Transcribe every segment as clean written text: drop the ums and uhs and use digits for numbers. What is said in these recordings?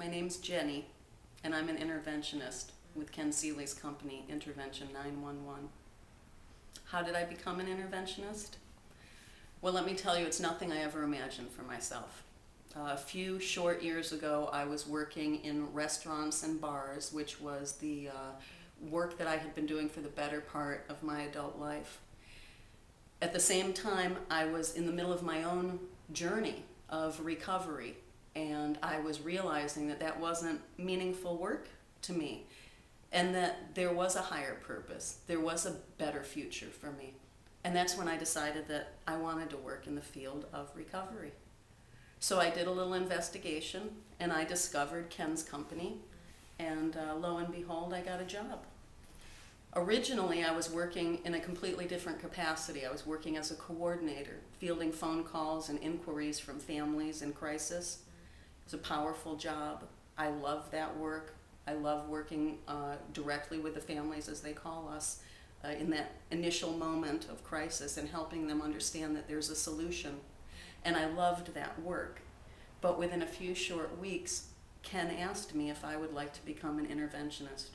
My name's Jenny, and I'm an interventionist with Ken Seeley's company, Intervention911. How did I become an interventionist? Well, let me tell you, it's nothing I ever imagined for myself. A few short years ago, I was working in restaurants and bars, which was the work that I had been doing for the better part of my adult life. At the same time, I was in the middle of my own journey of recovery, and I was realizing that that wasn't meaningful work to me, and that there was a higher purpose, there was a better future for me. And that's when I decided that I wanted to work in the field of recovery. So I did a little investigation, and I discovered Ken's company, and lo and behold, I got a job. Originally, I was working in a completely different capacity. I was working as a coordinator, fielding phone calls and inquiries from families in crisis. It was a powerful job. I love that work. I love working directly with the families, as they call us, in that initial moment of crisis and helping them understand that there's a solution. And I loved that work. But within a few short weeks, Ken asked me if I would like to become an interventionist.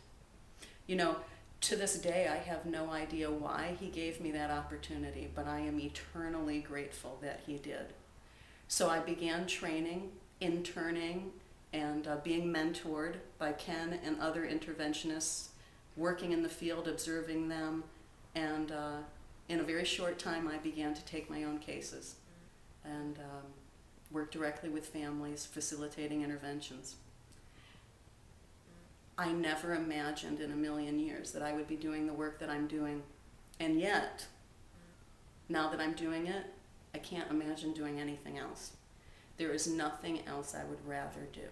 You know, to this day, I have no idea why he gave me that opportunity, but I am eternally grateful that he did. So I began training, interning, and being mentored by Ken and other interventionists, working in the field, observing them, and in a very short time I began to take my own cases and work directly with families, facilitating interventions. I never imagined in a million years that I would be doing the work that I'm doing, and yet, now that I'm doing it, I can't imagine doing anything else. There is nothing else I would rather do.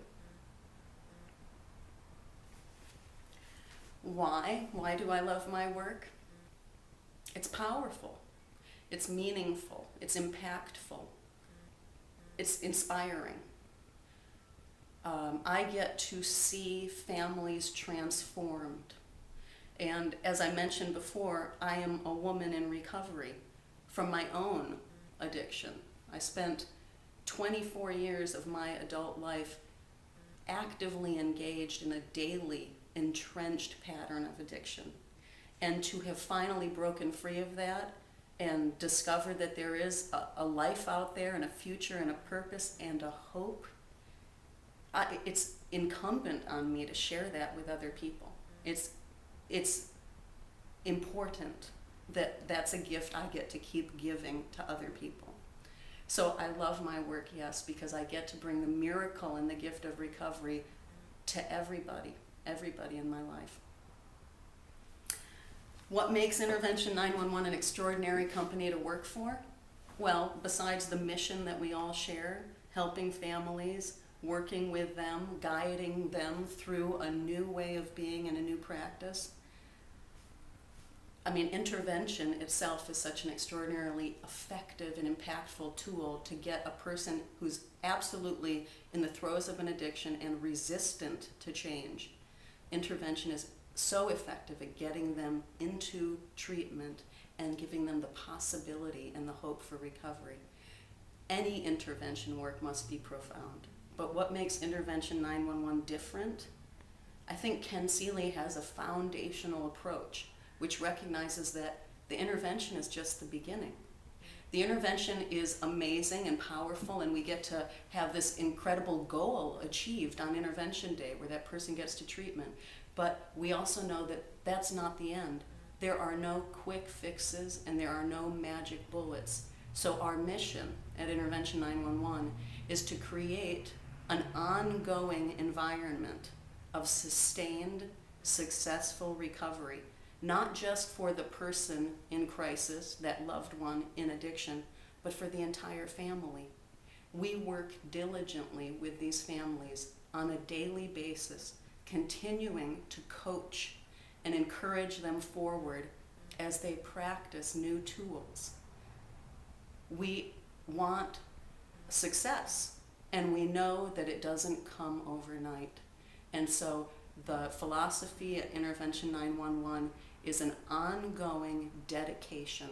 Why? Why do I love my work? It's powerful. It's meaningful. It's impactful. It's inspiring. I get to see families transformed. And as I mentioned before, I am a woman in recovery from my own addiction. I spent 24 years of my adult life actively engaged in a daily, entrenched pattern of addiction. And to have finally broken free of that and discovered that there is a life out there and a future and a purpose and a hope, it's incumbent on me to share that with other people. It's important that that's a gift I get to keep giving to other people. So I love my work, yes, because I get to bring the miracle and the gift of recovery to everybody in my life. What makes Intervention911 an extraordinary company to work for? Well, besides the mission that we all share, helping families, working with them, guiding them through a new way of being and a new practice. I mean, intervention itself is such an extraordinarily effective and impactful tool to get a person who's absolutely in the throes of an addiction and resistant to change. Intervention is so effective at getting them into treatment and giving them the possibility and the hope for recovery. Any intervention work must be profound. But what makes Intervention911 different? I think Ken Seeley has a foundational approach which recognizes that the intervention is just the beginning. The intervention is amazing and powerful, and we get to have this incredible goal achieved on Intervention Day where that person gets to treatment. But we also know that that's not the end. There are no quick fixes and there are no magic bullets. So our mission at Intervention911 is to create an ongoing environment of sustained, successful recovery, not just for the person in crisis, that loved one in addiction, but for the entire family. We work diligently with these families on a daily basis, continuing to coach and encourage them forward as they practice new tools. We want success, and we know that it doesn't come overnight. And so the philosophy at Intervention911 is an ongoing dedication.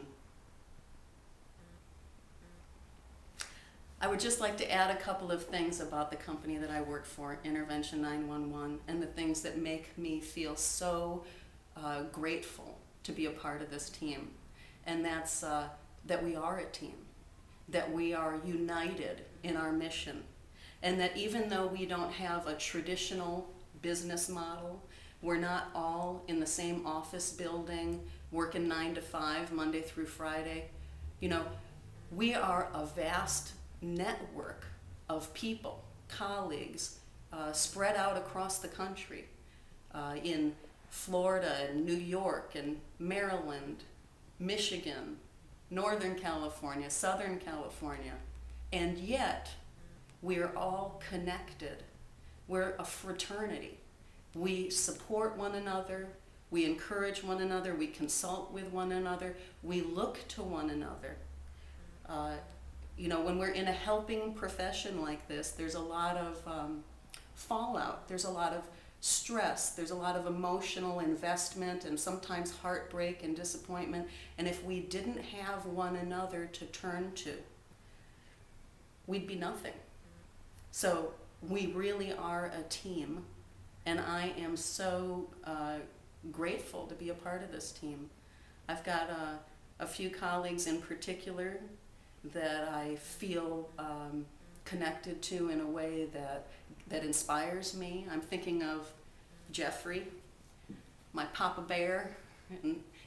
I would just like to add a couple of things about the company that I work for, Intervention 911, and the things that make me feel so grateful to be a part of this team. And that's that we are a team, that we are united in our mission, and that even though we don't have a traditional business model, we're not all in the same office building, working 9 to 5, Monday through Friday. You know, we are a vast network of people, colleagues, spread out across the country, in Florida and New York and Maryland, Michigan, Northern California, Southern California, and yet we're all connected. We're a fraternity. We support one another, we encourage one another, we consult with one another, we look to one another. You know, when we're in a helping profession like this, there's a lot of fallout, there's a lot of stress, there's a lot of emotional investment and sometimes heartbreak and disappointment. And if we didn't have one another to turn to, we'd be nothing. So we really are a team, and I am so grateful to be a part of this team. I've got a few colleagues in particular that I feel connected to in a way that inspires me. I'm thinking of Jeffrey, my Papa Bear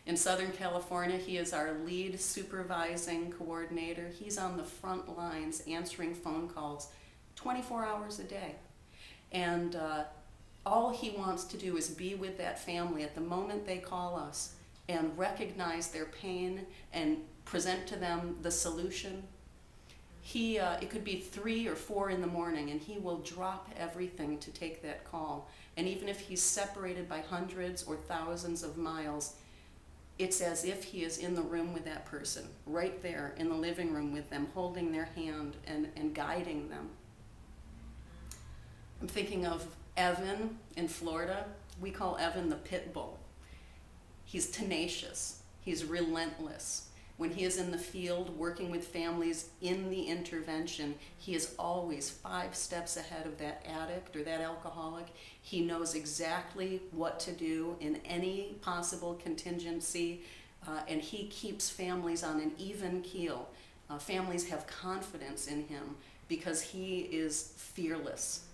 in Southern California. He is our lead supervising coordinator. He's on the front lines answering phone calls 24 hours a day. And all he wants to do is be with that family at the moment they call us and recognize their pain and present to them the solution. It could be 3 or 4 in the morning, and he will drop everything to take that call. And even if he's separated by hundreds or thousands of miles, it's as if he is in the room with that person, right there in the living room with them, holding their hand and guiding them. I'm thinking of Evan in Florida. We call Evan the pit bull. He's tenacious. He's relentless. When he is in the field working with families in the intervention, he is always 5 steps ahead of that addict or that alcoholic. He knows exactly what to do in any possible contingency, and he keeps families on an even keel. Families have confidence in him because he is fearless.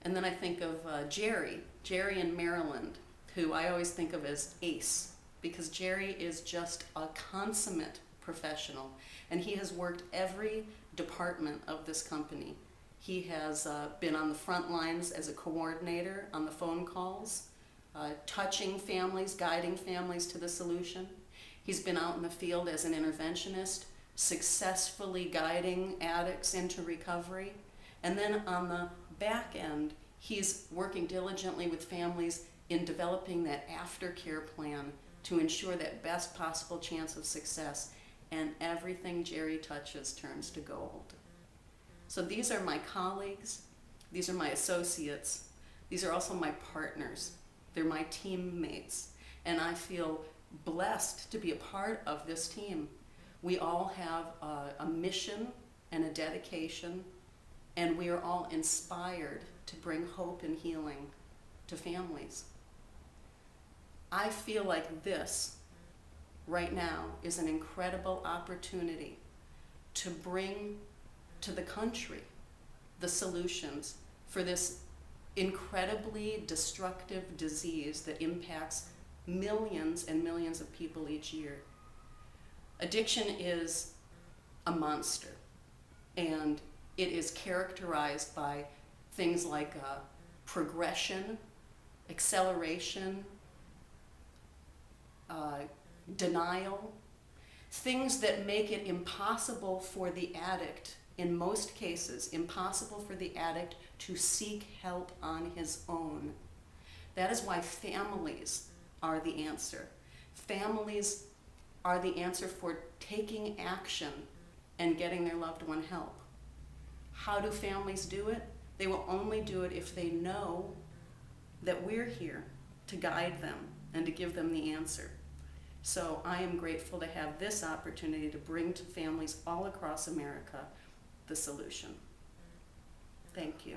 And then I think of Jerry in Maryland, who I always think of as Ace, because Jerry is just a consummate professional, and he has worked every department of this company. He has been on the front lines as a coordinator on the phone calls, touching families, guiding families to the solution. He's been out in the field as an interventionist, successfully guiding addicts into recovery. And then on the back end, he's working diligently with families in developing that aftercare plan to ensure that best possible chance of success, and everything Jerry touches turns to gold. So these are my colleagues, these are my associates, these are also my partners, they're my teammates, and I feel blessed to be a part of this team. We all have a mission and a dedication, and we are all inspired to bring hope and healing to families. I feel like this, right now, is an incredible opportunity to bring to the country the solutions for this incredibly destructive disease that impacts millions and millions of people each year. Addiction is a monster, and it is characterized by things like progression, acceleration, denial, things that make it impossible for the addict, in most cases, impossible for the addict to seek help on his own. That is why families are the answer. Families are the answer for taking action and getting their loved one help. How do families do it? They will only do it if they know that we're here to guide them and to give them the answer. So I am grateful to have this opportunity to bring to families all across America the solution. Thank you.